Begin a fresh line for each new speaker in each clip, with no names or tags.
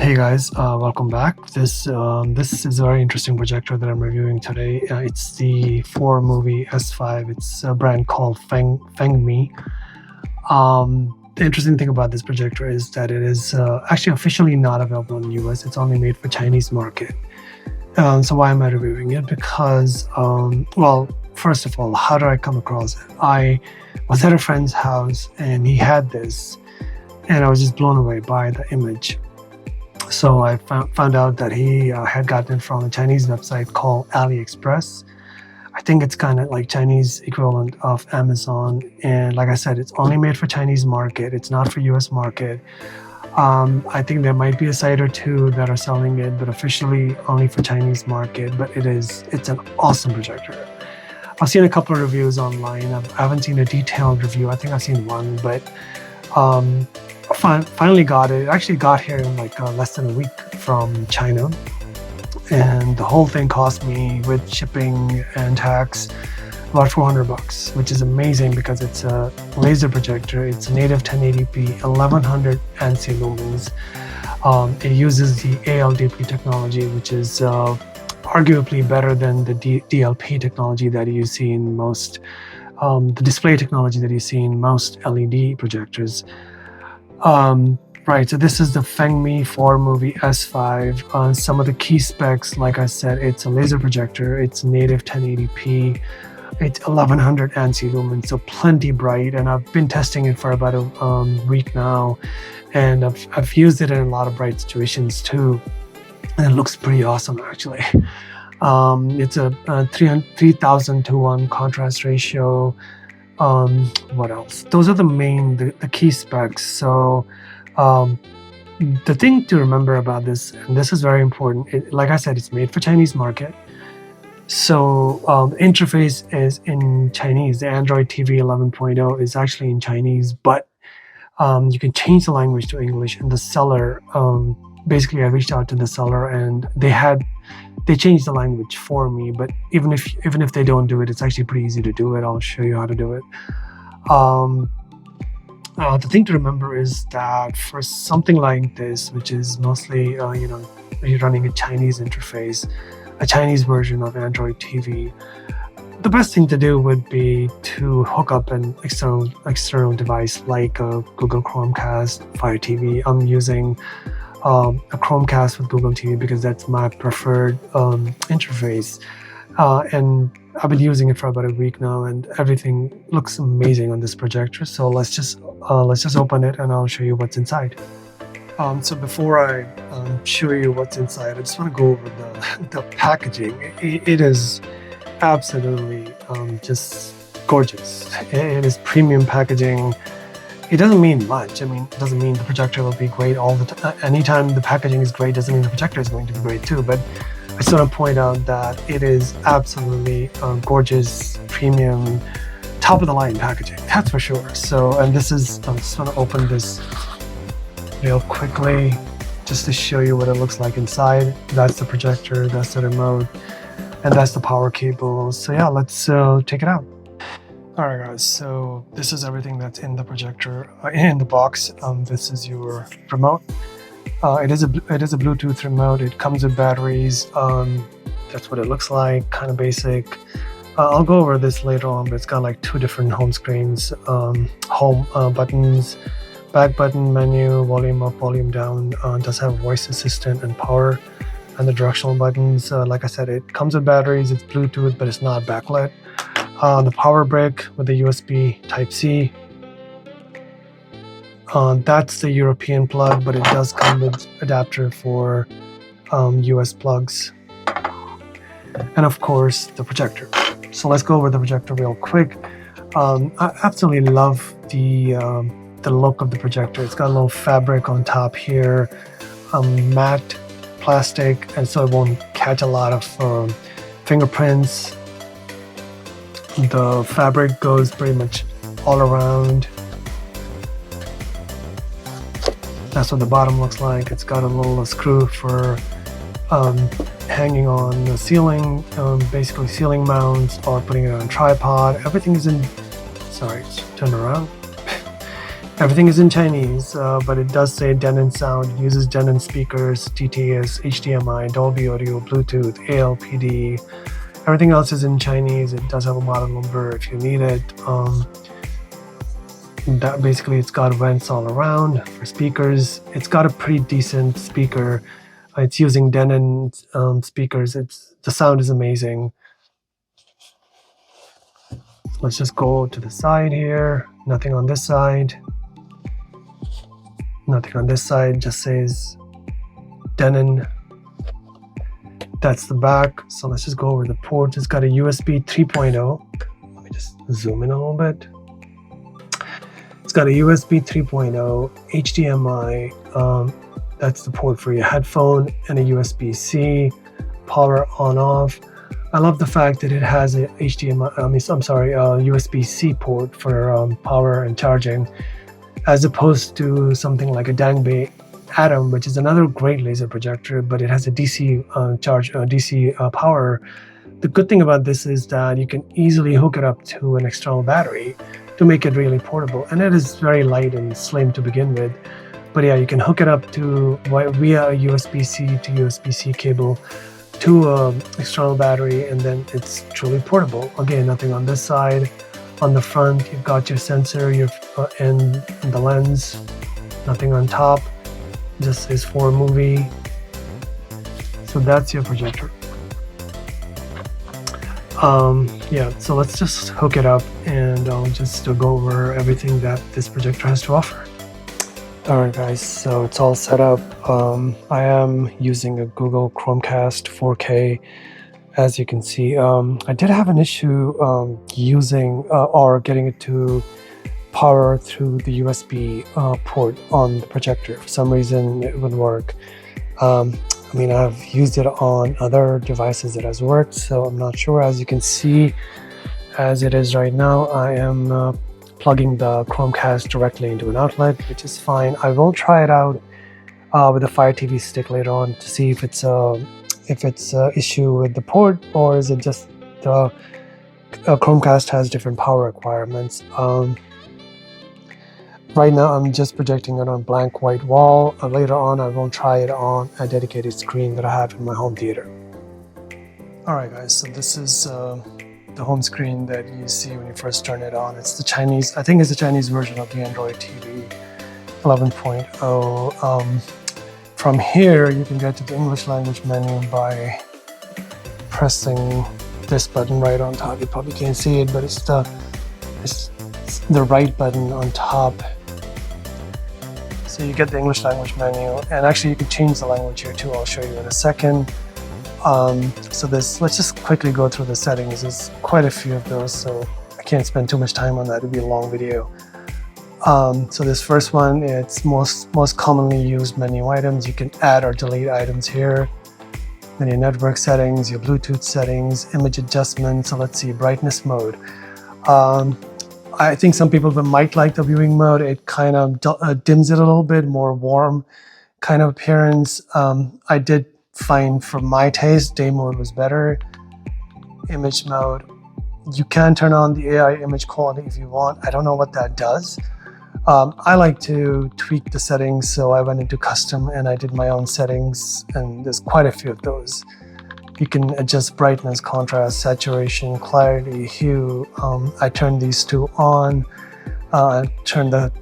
Hey guys, welcome back. This is a very interesting projector that I'm reviewing today. It's the Formovie S5. It's a brand called Fengmi. The interesting thing about this projector is that it is actually officially not available in the US. It's only made for Chinese market. So why am I reviewing it? Because, well, first of all, how did I come across it? I was at a friend's house and he had this, and I was just blown away by the image. So I found out that he had gotten it from a Chinese website called AliExpress. I think it's kind of like Chinese equivalent of Amazon. And like I said, it's only made for Chinese market. It's not for US market. I think there might be a site or two that are selling it, but officially only for Chinese market. But it's an awesome projector. I've seen a couple of reviews online. I haven't seen a detailed review. I think I've seen one, but finally got it. It actually got here in like less than a week from China, and the whole thing cost me with shipping and tax about $400, which is amazing because it's a laser projector. It's a native 1080p 1100 ANSI Lumens. It uses the ALPD technology, which is arguably better than the DLP technology that you see in most the display technology that you see in most LED projectors. Right, so this is the Fengmi Formovie S5. Some of the key specs, like I said, it's a laser projector, it's native 1080p, it's 1100 ANSI lumens, so plenty bright, and I've been testing it for about a week now, and I've used it in a lot of bright situations too, and it looks pretty awesome actually. It's a 3000 to 1 contrast ratio. What else? Those are the key specs. So the thing to remember about this, and this is very important, like I said, it's made for Chinese market. So the interface is in Chinese. The Android TV 11.0 is actually in Chinese, but you can change the language to English. And the seller, basically I reached out to the seller and they changed the language for me, but even if they don't do it, it's actually pretty easy to do it. I'll show you how to do it. The thing to remember is that for something like this, which is mostly you're running a Chinese interface, a Chinese version of Android TV, the best thing to do would be to hook up an external device like a Google Chromecast, Fire TV. I'm using a Chromecast with Google TV because that's my preferred interface, and I've been using it for about a week now, and everything looks amazing on this projector. So let's just open it and I'll show you what's inside. So before I show you what's inside, I just want to go over the packaging. It is absolutely just gorgeous. It is premium packaging. It doesn't mean much. I mean, it doesn't mean the projector will be great all the time. Anytime the packaging is great doesn't mean the projector is going to be great too. But I just want to point out that it is absolutely gorgeous, premium, top of the line packaging. That's for sure. So, and this is, I just want to open this real quickly just to show you what it looks like inside. That's the projector, that's the remote, and that's the power cable. So yeah, let's take it out. Alright guys, so this is everything that's in the projector, in the box. This is your remote. It is a Bluetooth remote. It comes with batteries. That's what it looks like, kind of basic. I'll go over this later on, but it's got like 2 different home screens, home buttons, back button, menu, volume up, volume down. It does have voice assistant and power, and the directional buttons. Like I said, it comes with batteries. It's Bluetooth, but it's not backlit. The power brick with the USB Type-C. That's the European plug, but it does come with adapter for US plugs. And of course, the projector. So let's go over the projector real quick. I absolutely love the look of the projector. It's got a little fabric on top here, matte plastic, and so it won't catch a lot of fingerprints. The fabric goes pretty much all around. That's what the bottom looks like. It's got a little screw for hanging on the ceiling, basically ceiling mounts, or putting it on a tripod. Everything is in, sorry, turn around. Everything is in Chinese, but it does say Denon sound. It uses Denon speakers, TTS, HDMI, Dolby audio, Bluetooth, ALPD. Everything else is in Chinese. It does have a model number if you need it. That basically, it's got vents all around for speakers. It's got a pretty decent speaker. It's using Denon speakers. The sound is amazing. Let's just go to the side here. Nothing on this side. Nothing on this side, just says Denon. That's the back. So let's just go over the port. It's got a USB 3.0. Let me just zoom in a little bit. It's got a USB 3.0, HDMI. That's the port for your headphone, and a USB-C, power on off. I love the fact that it has a USB-C port for power and charging, as opposed to something like a Dangbei Atom, which is another great laser projector, but it has a DC power. The good thing about this is that you can easily hook it up to an external battery to make it really portable, and it is very light and slim to begin with. But yeah, you can hook it up to via a USB-C to USB-C cable to an external battery, and then it's truly portable. Again, nothing on this side. On the front, you've got your sensor, and the lens. Nothing on top. Just says Formovie. So that's your projector. Yeah, so let's just hook it up, and I'll just go over everything that this projector has to offer. Alright guys, so it's all set up. I am using a Google Chromecast 4K. As you can see, I did have an issue using or getting it to power through the USB port on the projector. For some reason it would work. I mean, I've used it on other devices that has worked, so I'm not sure. As you can see, as it is right now, I am plugging the Chromecast directly into an outlet, which is fine. I will try it out with a Fire TV stick later on to see if it's an issue with the port, or is it just the Chromecast has different power requirements. Right now I'm just projecting it on blank white wall. Later on I will try it on a dedicated screen that I have in my home theater. Alright guys, so this is the home screen that you see when you first turn it on. It's the Chinese, I think it's the Chinese version of the Android TV 11.0. From here you can get to the English language menu by pressing this button right on top. You probably can't see it, but it's the right button on top. So you get the English language menu, and actually you can change the language here too. I'll show you in a second. So let's just quickly go through the settings. There's quite a few of those, so I can't spend too much time on that. It'd be a long video. So this first one, it's most commonly used menu items. You can add or delete items here. Then your network settings, your Bluetooth settings, image adjustment. So let's see, brightness mode. I think some people might like the viewing mode. It kind of dims it a little bit, more warm kind of appearance. I did find, for my taste, day mode was better. Image mode, you can turn on the AI image quality if you want. I don't know what that does. I like to tweak the settings, so I went into custom and I did my own settings, and there's quite a few of those. You can adjust brightness, contrast, saturation, clarity, hue. I turned these two on. Turn the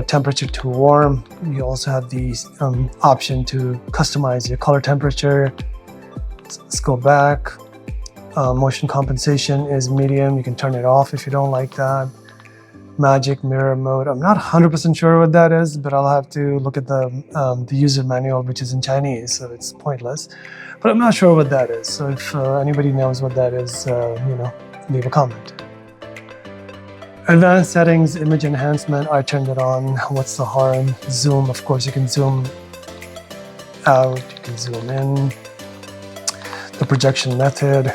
temperature to warm. You also have the option to customize your color temperature. Let's go back. Motion compensation is medium. You can turn it off if you don't like that. Magic mirror mode. I'm not 100% sure what that is, but I'll have to look at the user manual, which is in Chinese, so it's pointless. But I'm not sure what that is. So if anybody knows what that is, leave a comment. Advanced settings, image enhancement, I turned it on. What's the harm? Zoom, of course, you can zoom out, you can zoom in. The projection method.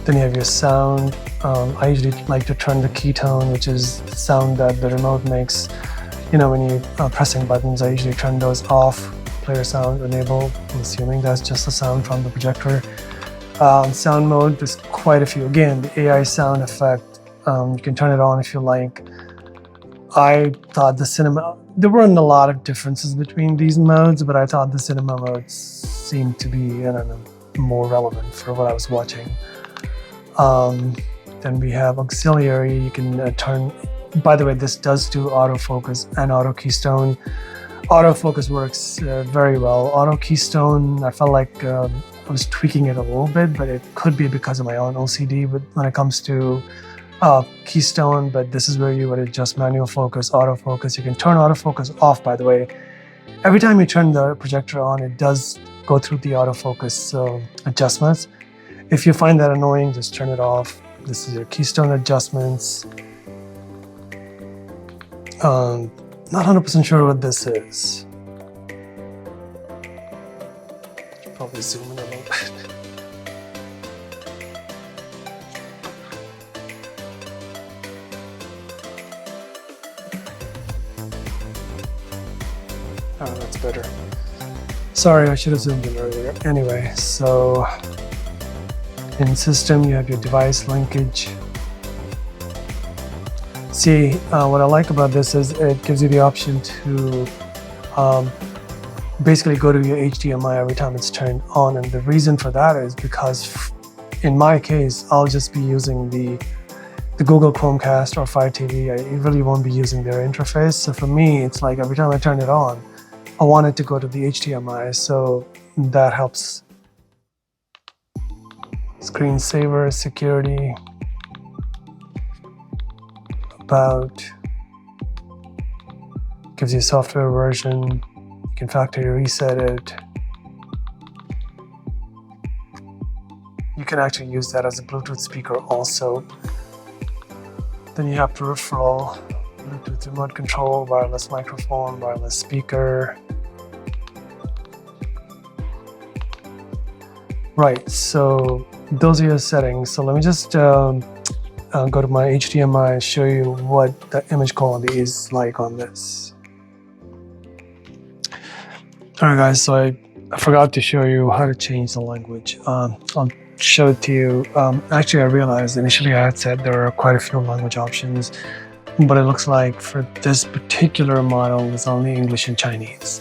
Then you have your sound. I usually like to turn the ketone, which is the sound that the remote makes. When you're pressing buttons, I usually turn those off. Player sound enable. I'm assuming that's just the sound from the projector. Sound mode, there's quite a few. Again, the AI sound effect, you can turn it on if you like. I thought the cinema, there weren't a lot of differences between these modes, but I thought the cinema modes seemed to be, I don't know, more relevant for what I was watching. Then we have auxiliary. You can turn, by the way, this does do autofocus and auto keystone. Autofocus works very well. Auto keystone, I felt like I was tweaking it a little bit, but it could be because of my own OCD when it comes to keystone, but this is where you would adjust manual focus, autofocus. You can turn autofocus off, by the way. Every time you turn the projector on, it does go through the autofocus adjustments. If you find that annoying, just turn it off. This is your keystone adjustments. Not 100% sure what this is. Should probably zoom in a little bit. Oh, that's better. Sorry, I should have zoomed in earlier. Anyway, so in system, you have your device linkage. See, what I like about this is it gives you the option to basically go to your HDMI every time it's turned on. And the reason for that is because in my case, I'll just be using the Google Chromecast or Fire TV. I really won't be using their interface. So for me, it's like every time I turn it on, I want it to go to the HDMI. So that helps. Screensaver, security, about, gives you a software version, you can factory reset it. You can actually use that as a Bluetooth speaker also. Then you have peripheral, Bluetooth remote control, wireless microphone, wireless speaker. Right, so those are your settings. So let me just go to my HDMI and show you what the image quality is like on this. Alright guys, so I forgot to show you how to change the language. I'll show it to you. Actually, I realized initially I had said there are quite a few language options, but it looks like for this particular model it's only English and Chinese.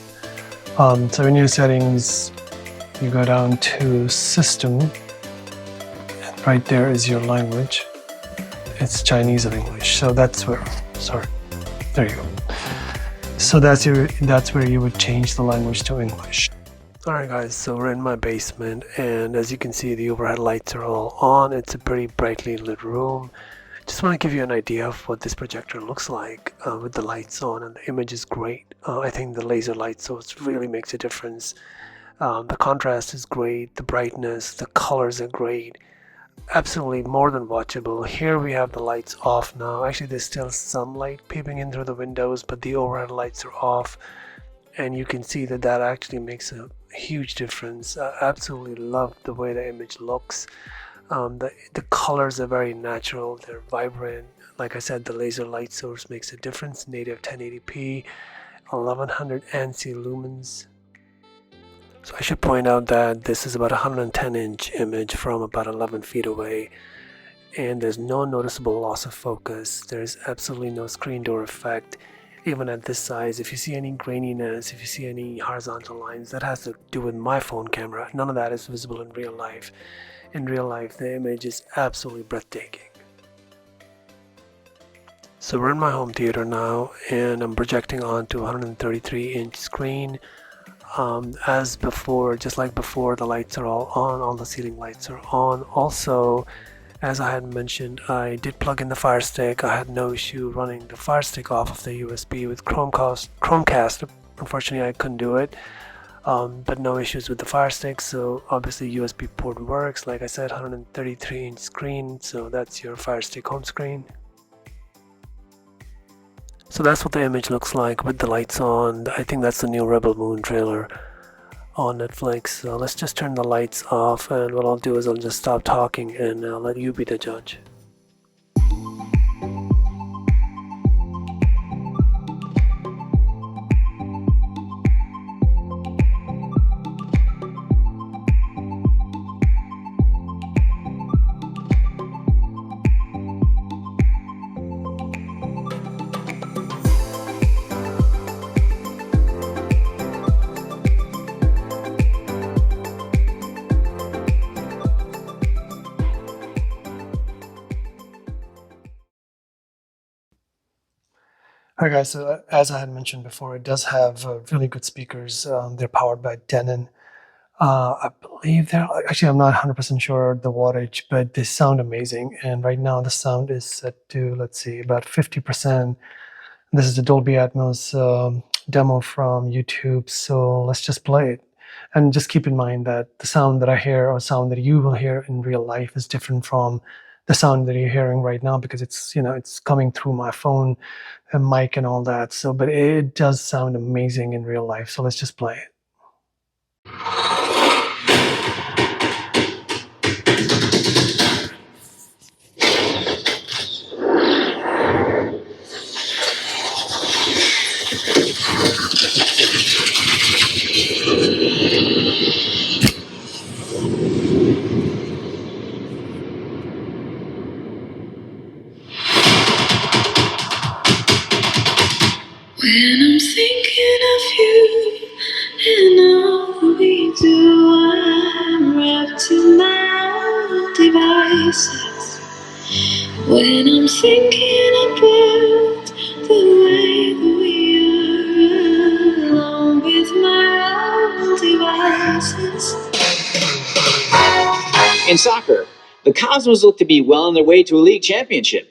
So in your settings, you go down to system, and right there is your language. It's Chinese and English, so that's where, sorry, there you go. So that's where you would change the language to English. Alright guys, so we're in my basement, and as you can see, the overhead lights are all on. It's a pretty brightly lit room. Just want to give you an idea of what this projector looks like with the lights on, and the image is great. I think the laser light source really makes a difference. The contrast is great, the brightness, the colors are great. Absolutely more than watchable. Here we have the lights off now. Actually, there's still some light peeping in through the windows, but the overhead lights are off, and you can see that that actually makes a huge difference. I absolutely love the way the image looks. The colors are very natural, they're vibrant. Like I said, the laser light source makes a difference. Native 1080p, 1100 ANSI Lumens. So I should point out that this is about a 110-inch image from about 11 feet away, and there's no noticeable loss of focus. There's absolutely no screen door effect, even at this size. If you see any graininess, if you see any horizontal lines, that has to do with my phone camera. None of that is visible in real life. In real life, the image is absolutely breathtaking. So we're in my home theater now, and I'm projecting onto a 133-inch screen. As before, just like before, the lights are all on, all the ceiling lights are on. Also, as I had mentioned, I did plug in the Fire Stick. I had no issue running the Fire Stick off of the USB with Chromecast. Unfortunately, I couldn't do it, but no issues with the Fire Stick. So obviously USB port works. Like I said, 133-inch screen, so that's your Fire Stick home screen. So that's what the image looks like with the lights on. I think that's the new Rebel Moon trailer on Netflix. So let's just turn the lights off, and what I'll do is I'll just stop talking and I'll let you be the judge. Alright guys, so as I had mentioned before, it does have really good speakers. They're powered by Denon. I believe they're actually, I'm not 100% sure the wattage, but they sound amazing. And right now the sound is set to, let's see, about 50%. This is the Dolby Atmos demo from YouTube, so let's just play it. And just keep in mind that the sound that I hear or sound that you will hear in real life is different from the sound that you're hearing right now, because it's, it's coming through my phone and mic and all that. So, but it does sound amazing in real life. So let's just play it.
When I'm thinking of you and all we do, I'm wrapped in my own devices. When I'm thinking about the way that we are alone with my own devices.
In soccer, the Cosmos look to be well on their way to a league championship.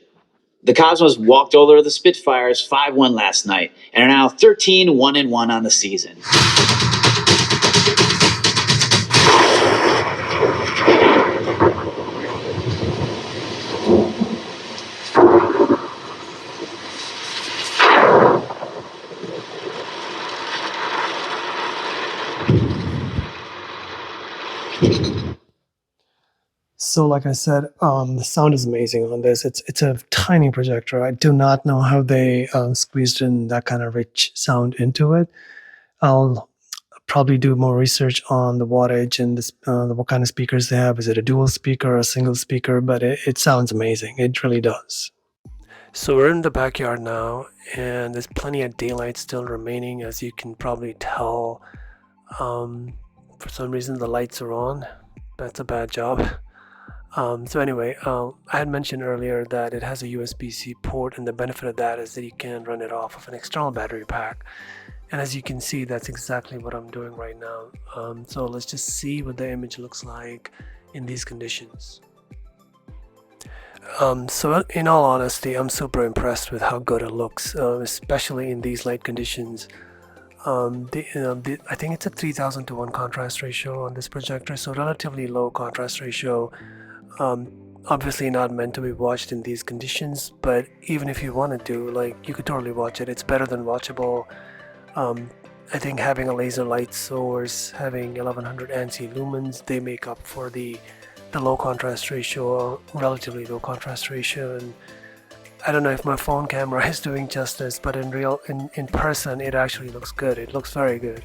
The Cosmos walked over the Spitfires 5-1 last night and are now 13-1-1 on the season.
So like I said, the sound is amazing on this. It's a tiny projector. I do not know how they squeezed in that kind of rich sound into it. I'll probably do more research on the wattage and this, what kind of speakers they have. Is it a dual speaker or a single speaker? But it sounds amazing. It really does. So we're in the backyard now, and there's plenty of daylight still remaining, as you can probably tell. For some reason the lights are on. That's a bad job. So anyway, I had mentioned earlier that it has a USB-C port, and the benefit of that is that you can run it off of an external battery pack. And as you can see, that's exactly what I'm doing right now. So let's just see what the image looks like in these conditions. So in all honesty, I'm super impressed with how good it looks, especially in these light conditions. I think it's a 3000 to 1 contrast ratio on this projector, so relatively low contrast ratio. Obviously not meant to be watched in these conditions, but even if you wanted to, like, you could totally watch it. It's better than watchable. I think having a laser light source, having 1100 ANSI Lumens, they make up for the low contrast ratio, relatively low contrast ratio. And I don't know if my phone camera is doing justice, but in person it actually looks good. It looks very good.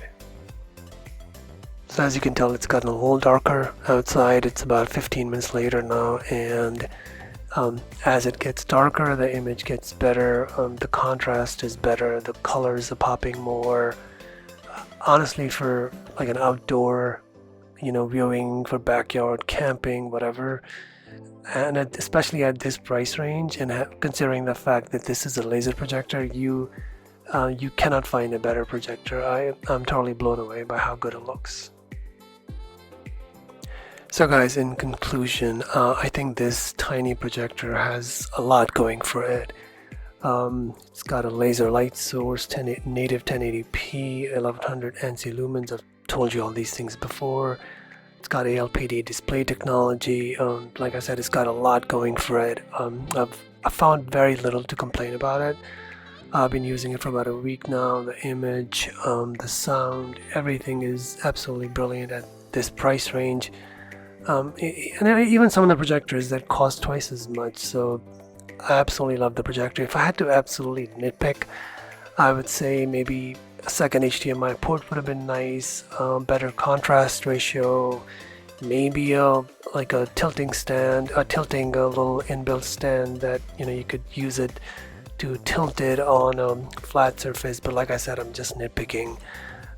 So as you can tell, it's gotten a little darker outside. It's about 15 minutes later now, and as it gets darker, the image gets better, the contrast is better, the colors are popping more. Honestly, for like an outdoor, viewing, for backyard camping, whatever, and especially at this price range, and considering the fact that this is a laser projector, you cannot find a better projector. I'm totally blown away by how good it looks. So guys, in conclusion, I think this tiny projector has a lot going for it. It's got a laser light source, native 1080p, 1100 ANSI Lumens. I've told you all these things before. It's got ALPD display technology. Like I said, it's got a lot going for it. I've found very little to complain about it. I've been using it for about a week now. The image, the sound, everything is absolutely brilliant at this price range. And even some of the projectors that cost twice as much. So I absolutely love the projector. If I had to absolutely nitpick, I would say maybe a second HDMI port would have been nice, better contrast ratio, maybe like a tilting stand, a little inbuilt stand that you could use it to tilt it on a flat surface. But like I said, I'm just nitpicking.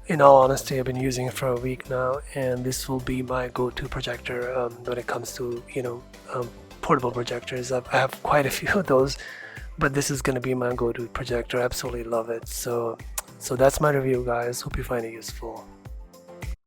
In all honesty, I've been using it for a week now, and this will be my go-to projector when it comes to portable projectors. I have quite a few of those, but this is going to be my go-to projector. Absolutely love it. So that's my review, guys. Hope you find it useful.